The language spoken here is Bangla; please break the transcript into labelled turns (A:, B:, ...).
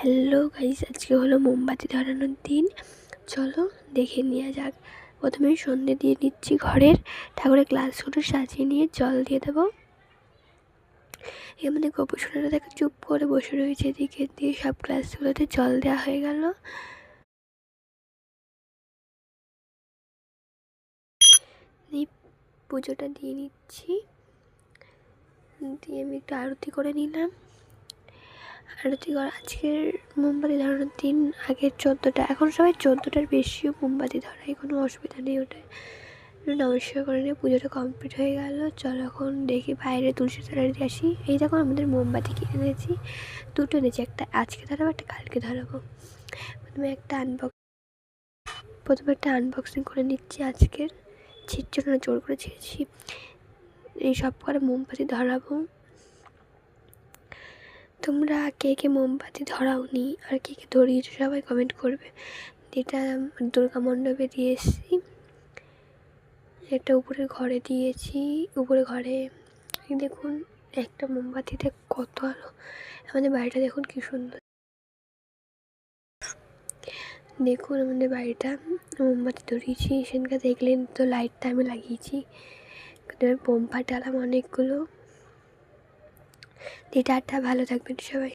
A: হ্যালো গাইস, আজকে হলো মোমবাতি ধরানোর দিন। চলো দেখে নেওয়া যাক। প্রথমে সন্ধে দিয়ে নিচ্ছি ঘরের ঠাকুরের গ্লাসগুলো সাজিয়ে নিয়ে জল দিয়ে দেবো। এর মধ্যে গোপসোনারা দেখে চুপ করে বসে রয়েছে, এদিকে দিয়ে সব গ্লাসগুলোতে জল দেওয়া হয়ে গেল। এই পুজোটা দিয়ে নিচ্ছি, দিয়ে আমি একটু আরতি করে নিলাম। আরতি করা আজকের মোমবাতি ধরানোর দিন আগের 14টা, এখন সবাই 14টার বেশিও মোমবাতি ধরায়, কোনো অসুবিধা নেই। ওটাই নমস্কার করে নিয়ে পুজোটা কমপ্লিট হয়ে গেল। চলো এখন দেখি বাইরে তুলসী তলায় দিয়ে আসি। এই দেখো আমাদের মোমবাতি কিনে এনেছি, দুটো এনেছি, একটা আজকে ধরাবো, একটা কালকে ধরাবো। প্রথমে একটা আনবক্সিং করে নিচ্ছি আজকের, ছিটছিল না, জোর করে ছিঁড়েছি। এই সব করে মোমবাতি ধরাবো। তোমরা কে কে মোমবাতি ধরাওনি আর কে কে ধরিয়েছো সবাই কমেন্ট করবে। এটা দুর্গা মণ্ডপে দিয়ে এসেছি, একটা উপরের ঘরে দিয়েছি। উপরে ঘরে দেখুন একটা মোমবাতিতে কত আলো। আমাদের বাড়িটা দেখুন কি সুন্দর। দেখুন আমাদের বাড়িটা মোমবাতি ধরিয়েছি, সেখানকে দেখলেন তো লাইটটা আমি লাগিয়েছি। বোম ফাটালাম অনেকগুলো। টাটা, ভালো থাকবেন সবাই।